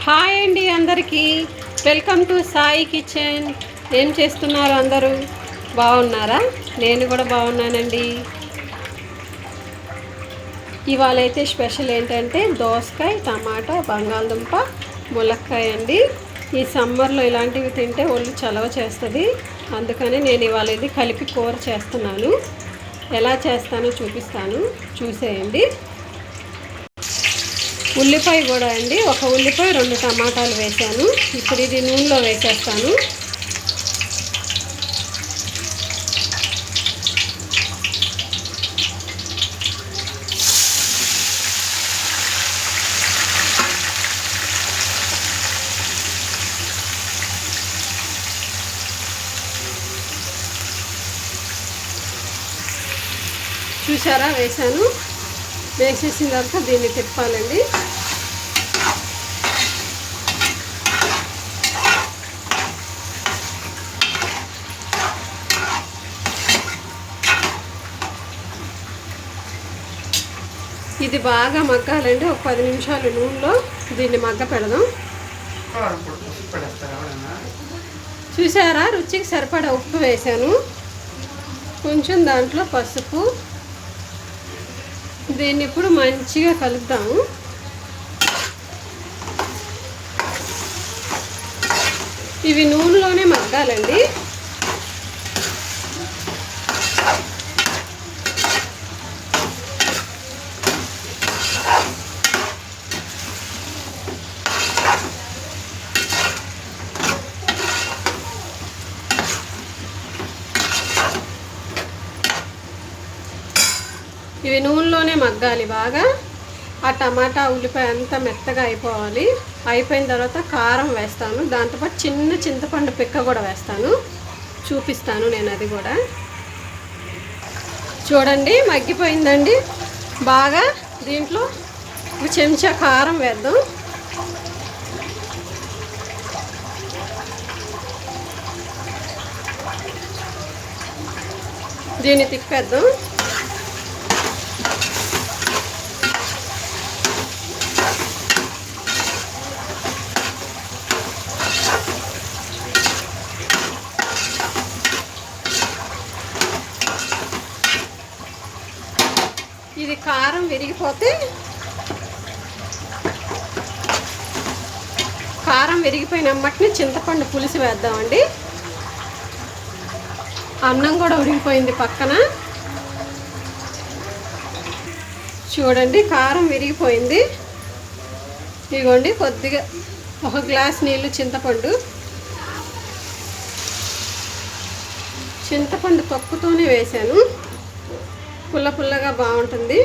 Hi అండి అందరికీ, welcome to Sai kitchen. ఏం చేస్తున్నారు అందరూ? బాగున్నారా? నేను కూడా బాగున్నానండి. ఇవాళ అయితే స్పెషల్ ఏంటంటే దోసకాయ, టమాటా, బంగాళదుంప, ములక్కాయ అండి. ఈ సమ్మర్లో ఇలాంటివి తింటే ఒళ్ళు చలవ చేస్తుంది. అందుకని నేను ఇవాళ ఇది కలిపి కూర చేస్తున్నాను. ఎలా చేస్తానో చూపిస్తాను, చూసేయండి. ఉల్లిపాయ కూడా అండి, ఒక ఉల్లిపాయ 2 టమాటాలు వేసాను. ఇప్పుడు ఇది నూనెలో వేసేస్తాను. చూసారా, వేసాను. వేసేసిన తర్వాత దీన్ని తిప్పాలండి. ఇది బాగా మగ్గాలండి. ఒక 10 నిమిషాలు నూనెలో దీన్ని మగ్గ పెడదాం. చూసారా, రుచికి సరిపడా ఉప్పు వేసాను. కొంచెం దాంట్లో పసుపు. దీన్ని ఇప్పుడు మంచిగా కలుపుదాము. ఇవి నూనెలోనే మగ్గాలండి. ఇవి నూనెలోనే మగ్గాలి బాగా. ఆ టమాటా, ఉల్లిపాయ అంతా మెత్తగా అయిపోవాలి. అయిపోయిన తర్వాత కారం వేస్తాను. దాంతోపాటు చిన్న చింతపండు పిక్క కూడా వేస్తాను. చూపిస్తాను నేను అది కూడా. చూడండి, మగ్గిపోయిందండి బాగా. దీంట్లో ఒక చెంచా కారం వేద్దాం. దీన్ని తిప్పేద్దాం. ఇది కారం విరిగిపోతే, కారం విరిగిపోయినమ్మటిని చింతపండు పులుసు వేద్దామండి. అన్నం కూడా ఉడికిపోయింది పక్కన. చూడండి, కారం విరిగిపోయింది. ఇదిగోండి, కొద్దిగా 1 గ్లాస్ నీళ్ళు చింతపండు తొక్కుతోనే వేసాను. పుల్ల పుల్లగా బాగుంటుంది.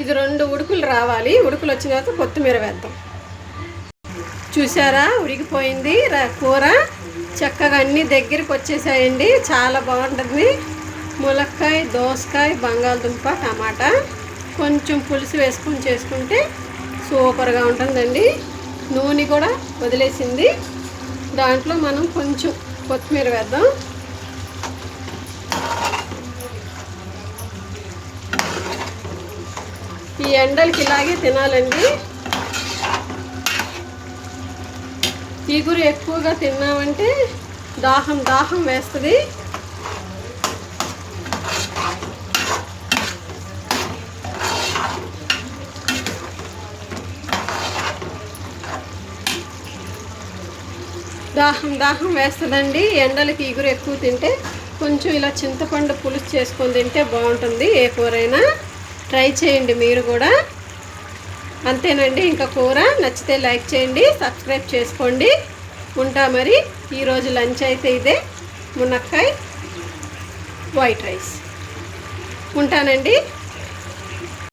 ఇది 2 ఉడుకులు రావాలి. ఉడుకులు వచ్చిన తర్వాత కొత్తిమీర వేద్దాం. చూసారా, ఉడికిపోయింది కూర. చక్కగా అన్నీ దగ్గరికి వచ్చేసాయండి. చాలా బాగుంటుంది. ములక్కాయ, దోసకాయ, బంగాళదుంప, టమాటా, కొంచెం పులుసు వేసుకొని చేసుకుంటే సూపర్గా ఉంటుందండి. నూనె కూడా వదిలేసింది. దాంట్లో మనం కొంచెం కొత్తిమీర వేద్దాం. ఈ ఎండలకి ఇలాగే తినాలండి. ఇగురు ఎక్కువగా తిన్నామంటే దాహం వేస్తుంది. దాహం వేస్తుందండి. ఎండలకి ఇగురు ఎక్కువ తింటే కొంచెం ఇలా చింతపండు పులుసు చేసుకొని తింటే బాగుంటుంది. ఏ కూరైనా ట్రై చేయండి మీరు కూడా. అంతేనండి. ఇంకా కూర నచ్చితే లైక్ చేయండి, సబ్స్క్రైబ్ చేసుకోండి. ఉంటా మరి. ఈరోజు లంచ్ అయితే ఇదే, మునక్కాయ, వైట్ రైస్. ఉంటానండి.